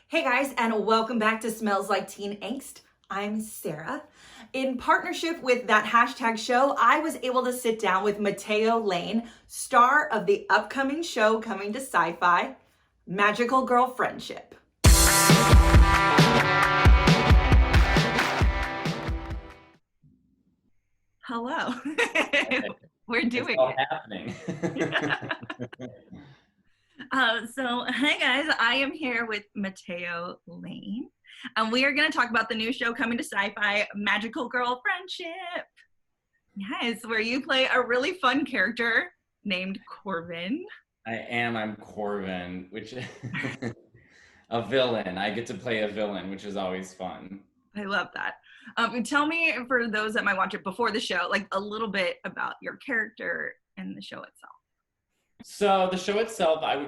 Hey guys, and welcome back to Smells Like Teen Angst. I'm Sarah. In partnership with that hashtag show, I was able to sit down with Matteo Lane, star of the upcoming show coming to SyFy, Magical Girl Friendship. Hello. We're doing all it. happening. Hey guys, I am here with Matteo Lane, and we are going to talk about the new show coming to SyFy, Magical Girl Friendship. Yes, where you play a really fun character named Corvin. I'm Corvin, which a villain. I get to play a villain, which is always fun. I love that. Tell me, for those that might watch it before the show, like a little bit about your character and the show itself. So the show itself, I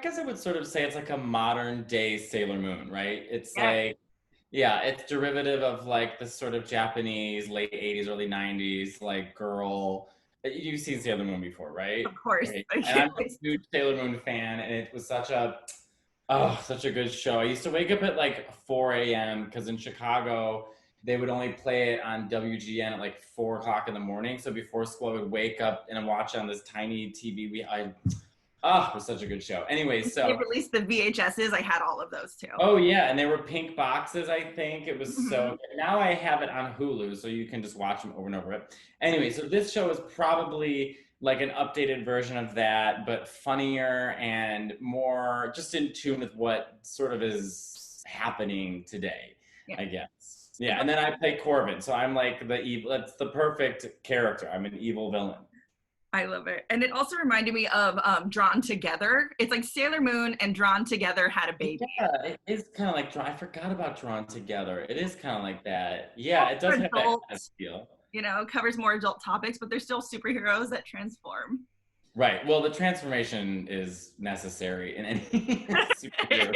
guess I would sort of say it's like a modern day Sailor Moon, right? It's like, yeah, it's derivative of like this sort of Japanese late 80s, early 90s, like girl. You've seen Sailor Moon before, right? Of course. Okay. And I'm a huge Sailor Moon fan, and it was such a good show. I used to wake up at like 4 a.m. because in Chicago, they would only play it on WGN at like 4 o'clock in the morning. So before school, I would wake up and watch it on this tiny TV. It was such a good show. Anyway, so they released the VHSs. I had all of those too. oh yeah, and they were pink boxes. I think it was so good. Now I have it on Hulu, so you can just watch them over and over. Anyway, so this show is probably like an updated version of that, but funnier and more just in tune with what sort of is happening today, I guess. Yeah, and then I play Corbin, so I'm like the evil. That's the perfect character. I'm an evil villain. I love it. And it also reminded me of Drawn Together. It's like Sailor Moon and Drawn Together had a baby. Yeah, it is kind of like I forgot about Drawn Together. It is kind of like that. Yeah, it does have that kind of feel. You know, covers more adult topics, but they're still superheroes that transform. Right. Well, the transformation is necessary in any superhero.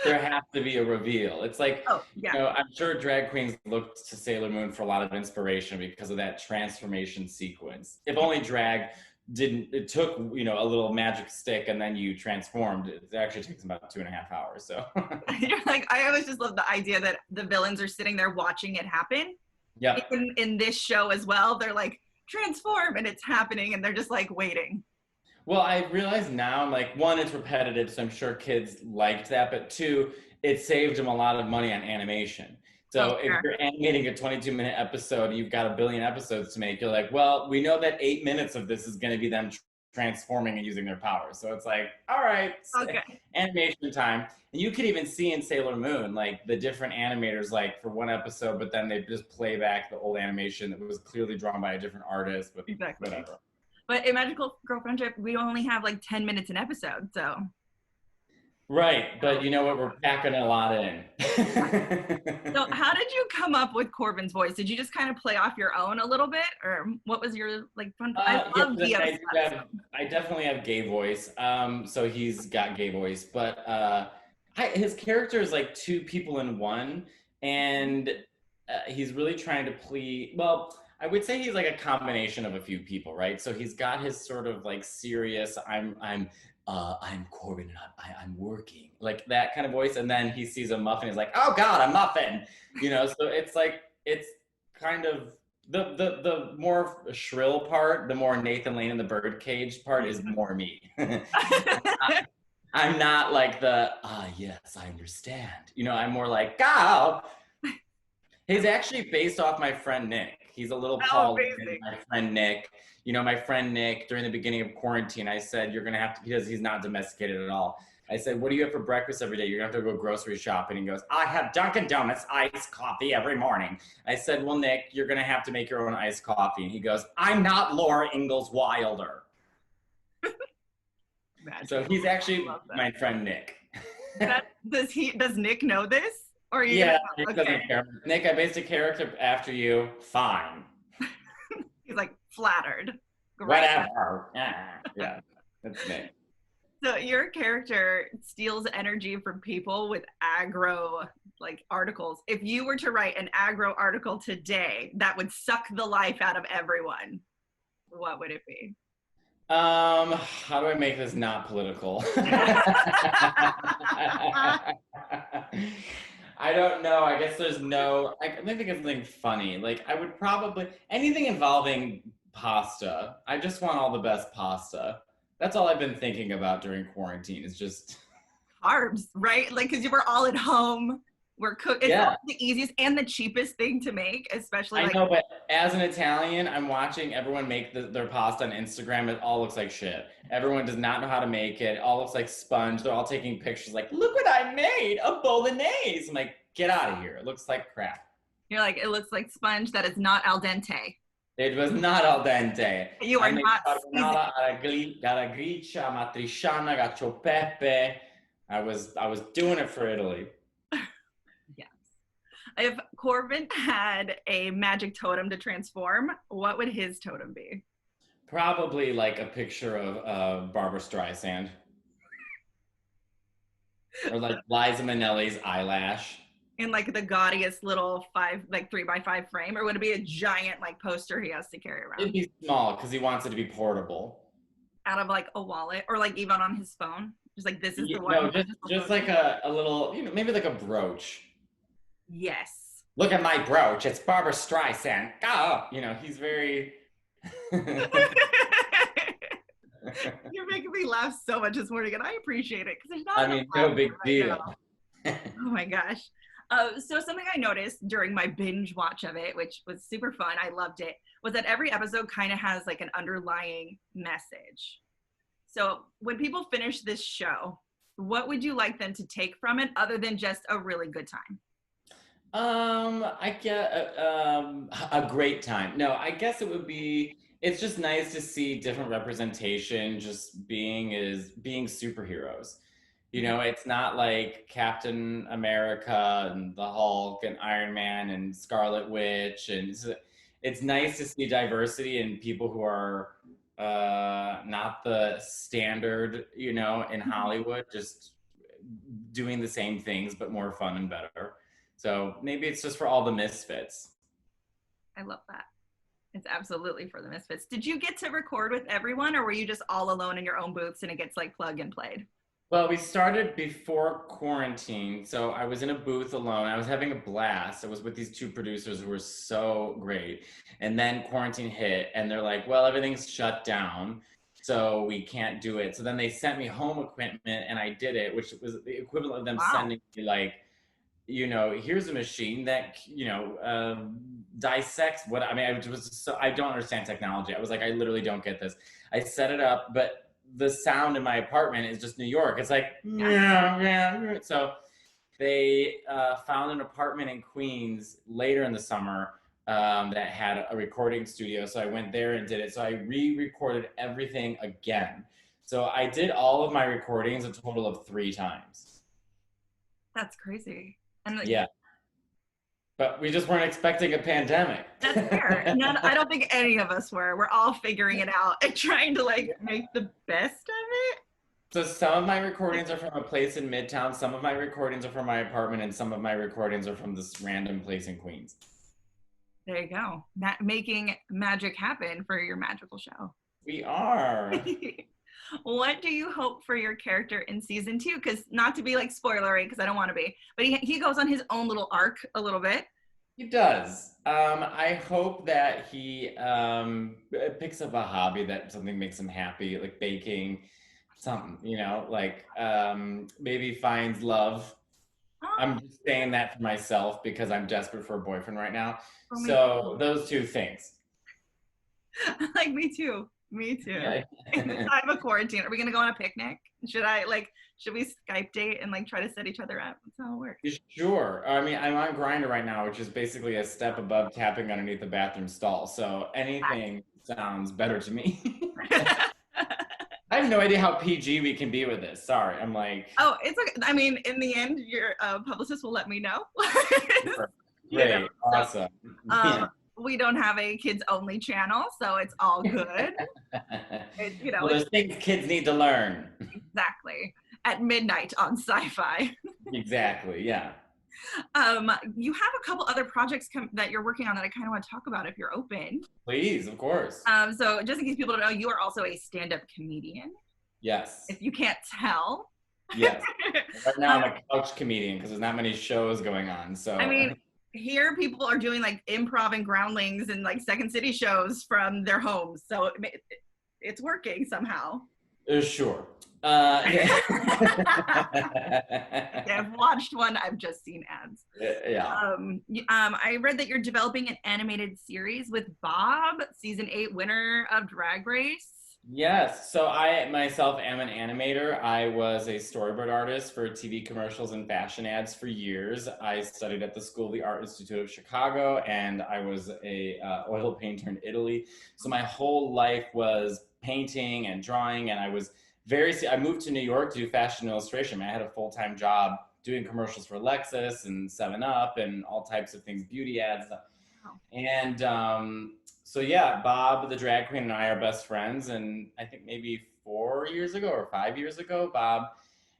There has to be a reveal. It's like, you know, I'm sure drag queens looked to Sailor Moon for a lot of inspiration because of that transformation sequence. If only drag it took, you know, a little magic stick and then you transformed. It actually takes about 2.5 hours. So you're like, I always just love the idea that the villains are sitting there watching it happen. Yeah. In this show as well, they're like, transform, and it's happening, and they're just like waiting. Well, I realize now, like, one, it's repetitive, so I'm sure kids liked that, but two, it saved them a lot of money on animation. So if you're animating a 22-minute episode, you've got 1 billion episodes to make, you're like, well, we know that 8 minutes of this is going to be them transforming and using their powers. So it's like, all right, animation time. And you could even see in Sailor Moon, like the different animators, like for one episode, but then they just play back the old animation that was clearly drawn by a different artist, but whatever. But in Magical Girl Friendship, we only have like 10 minutes an episode, so. Right, but you know what? We're packing a lot in. So how did you come up with Corbin's voice? Did you just kind of play off your own a little bit, or what was your like fun? I love I definitely have gay voice. So he's got gay voice, but his character is like two people in one, and he's really trying to please. Well, I would say he's like a combination of a few people, right? So he's got his sort of like serious, I'm Corbin and I'm working, like that kind of voice. And then he sees a muffin, he's like, oh God, a muffin, you know? So it's like, it's kind of the more shrill part, the more Nathan Lane in the birdcage part is more me. I'm not like the, yes, I understand. You know, I'm more like, go. He's actually based off my friend Nick. He's a little Paul, my friend Nick. You know, my friend Nick, during the beginning of quarantine, I said, you're going to have to, because he's not domesticated at all. I said, what do you have for breakfast every day? You're going to have to go grocery shopping. And he goes, I have Dunkin' Donuts iced coffee every morning. I said, well, Nick, you're going to have to make your own iced coffee. And he goes, I'm not Laura Ingalls Wilder. So he's actually my friend Nick. Does Nick know this? Or yeah, Nick doesn't care. Nick, I based a character after you. Fine. He's like flattered. Great. Whatever. Yeah, that's Nick. So your character steals energy from people with aggro like articles. If you were to write an aggro article today that would suck the life out of everyone, what would it be? How do I make this not political? I don't know. I guess there's no. I maybe think of something funny. Like I would probably anything involving pasta. I just want all the best pasta. That's all I've been thinking about during quarantine. Is just Carbs, right? Like, because you were all at home. We're cook. It's yeah. the easiest and the cheapest thing to make, especially I like. know, but as an Italian, I'm watching everyone make their pasta on Instagram. It all looks like shit. Everyone does not know how to make it. It all looks like sponge. They're all taking pictures like, look what I made, a bolognese. I'm like, get out of here. It looks like crap. You're like, it looks like sponge that is not al dente. It was not al dente. You are I made not carbonara alla gricia, matriciana, cacio e pepe. I was doing it for Italy. Yes. If Corbin had a magic totem to transform, what would his totem be? Probably like a picture of Barbara Streisand. Or like Liza Minnelli's eyelash. In like the gaudiest little 3x5 frame, or would it be a giant like poster he has to carry around? It'd be small because he wants it to be portable. Out of like a wallet, or like even on his phone? Just like, this is the one. No, just like a little, maybe like a brooch. Yes. Look at my brooch. It's Barbara Streisand. Oh, he's very. You're making me laugh so much this morning, and I appreciate it because there's not. I mean, no big deal. Oh my gosh. So something I noticed during my binge watch of it, which was super fun, I loved it, was that every episode kind of has like an underlying message. So when people finish this show, what would you like them to take from it other than just a really good time? I get a great time. No, I guess it's just nice to see different representation just being superheroes. It's not like Captain America and the Hulk and Iron Man and Scarlet Witch. And it's nice to see diversity in people who are not the standard, in Hollywood, just doing the same things, but more fun and better. So maybe it's just for all the misfits. I love that. It's absolutely for the misfits. Did you get to record with everyone, or were you just all alone in your own booths and it gets like plug and played? Well, we started before quarantine, so I was in a booth alone. I was having a blast. I was with these two producers who were so great. And then quarantine hit, and they're like, well, everything's shut down, so we can't do it. So then they sent me home equipment, and I did it, which was the equivalent of them sending me like, here's a machine that, dissects what, I don't understand technology. I was like, I literally don't get this. I set it up, but the sound in my apartment is just New York. It's like, yeah. So they found an apartment in Queens later in the summer that had a recording studio. So I went there and did it. So I re-recorded everything again. So I did all of my recordings a total of 3 times. That's crazy. And yeah. But we just weren't expecting a pandemic. That's fair. I don't think any of us were. We're all figuring it out and trying to like make the best of it. So some of my recordings are from a place in Midtown. Some of my recordings are from my apartment, and some of my recordings are from this random place in Queens. There you go. Making magic happen for your magical show. We are. What do you hope for your character in season 2? Because not to be like spoilery, because I don't want to be, but he goes on his own little arc a little bit. He does. I hope that he picks up a hobby that something makes him happy, like baking, something, like maybe finds love. Oh. I'm just saying that for myself because I'm desperate for a boyfriend right now. So those 2 things. Like me too. Me too. Yeah. In the time of quarantine, are we gonna go on a picnic? Should we Skype date and like try to set each other up? That's how it works. Sure. I mean, I'm on Grindr right now, which is basically a step above tapping underneath the bathroom stall. So anything sounds better to me. I have no idea how PG we can be with this. Sorry, I'm like. Oh, it's okay. I mean, in the end, your publicist will let me know. Great, awesome. So, we don't have a kids only channel, so it's all good. Well, there's things kids need to learn. Exactly. At midnight on SyFy. Exactly, yeah. You have a couple other projects that you're working on that I kind of want to talk about if you're open. Please, of course. So just in case people don't know, you are also a stand-up comedian. Yes. If you can't tell. Yes. Right now I'm a couch comedian because there's not many shows going on. So I mean, here people are doing like improv and groundlings and like Second City shows from their homes. So it's working somehow. Sure. I've watched one. I've just seen ads. Yeah. I read that you're developing an animated series with Bob, season 8 winner of Drag Race. Yes. So I myself am an animator. I was a storyboard artist for TV commercials and fashion ads for years. I studied at the School of the Art Institute of Chicago, and I was a oil painter in Italy. So my whole life was painting and drawing, and I moved to New York to do fashion illustration. I had a full-time job doing commercials for Lexus and 7-Up and all types of things, beauty ads. Wow. And so yeah, Bob, the drag queen, and I are best friends. And I think maybe 4 years ago or 5 years ago, Bob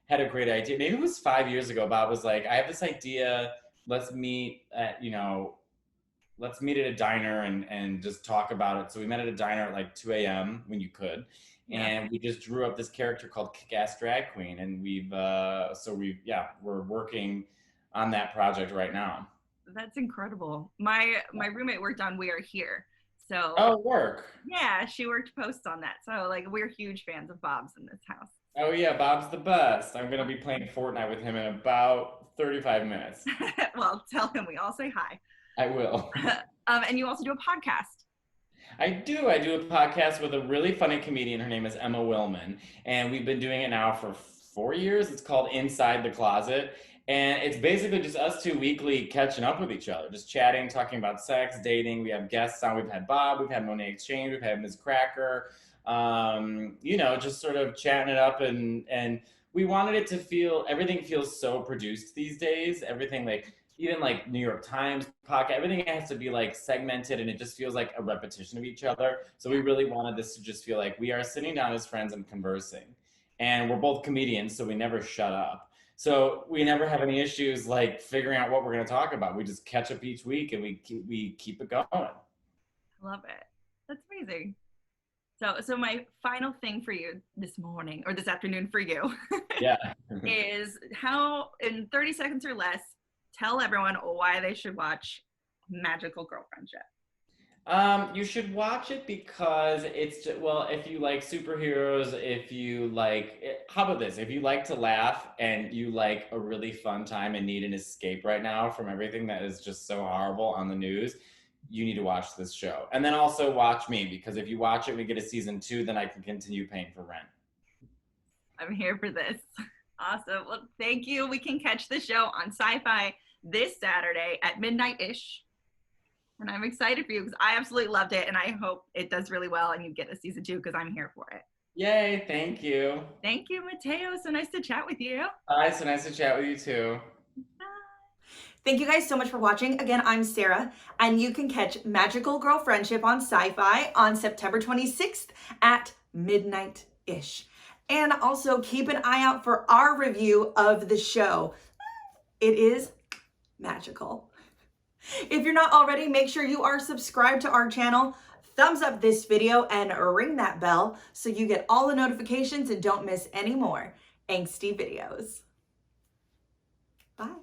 had a great idea. Maybe it was 5 years ago. Bob was like, I have this idea. Let's meet at a diner and just talk about it. So we met at a diner at like 2 a.m. when you could. Yeah. And we just drew up this character called Kick-Ass Drag Queen. And we're working on that project right now. That's incredible. My roommate worked on We Are Here. So work. Yeah, she worked posts on that. So like we're huge fans of Bob's in this house. Oh yeah, Bob's the best. I'm gonna be playing Fortnite with him in about 35 minutes. Well, tell him we all say hi. I will. And you also do a podcast. I do a podcast with a really funny comedian. Her name is Emma Willman, and we've been doing it now for 4 years. It's called Inside the Closet. And it's basically just us two weekly catching up with each other, just chatting, talking about sex, dating. We have guests on. We've had Bob, we've had Monet Exchange, we've had Ms. Cracker, just sort of chatting it up. And we wanted it to feel, everything feels so produced these days. Everything even like New York Times podcast, everything has to be like segmented, and it just feels like a repetition of each other. So we really wanted this to just feel like we are sitting down as friends and conversing. And we're both comedians, so we never shut up. So we never have any issues like figuring out what we're going to talk about. We just catch up each week and we keep it going. I love it. That's amazing. So my final thing for you this morning or this afternoon for you is how in 30 seconds or less, tell everyone why they should watch Magical Girl Friendship. You should watch it because it's just, well, if you like superheroes, how about this? If you like to laugh and you like a really fun time and need an escape right now from everything that is just so horrible on the news, you need to watch this show. And then also watch me, because if you watch it, we get a season 2, then I can continue paying for rent. I'm here for this. Awesome. Well, thank you. We can catch the show on SyFy this Saturday at midnight-ish. And I'm excited for you because I absolutely loved it. And I hope it does really well and you get a season 2 because I'm here for it. Yay. Thank you. Thank you, Matteo. So nice to chat with you. Hi, so nice to chat with you too. Bye. Thank you guys so much for watching. Again, I'm Sarah, and you can catch Magical Girl Friendship on SyFy on September 26th at midnight-ish. And also keep an eye out for our review of the show. It is magical. If you're not already, make sure you are subscribed to our channel, thumbs up this video, and ring that bell so you get all the notifications and don't miss any more angsty videos. Bye.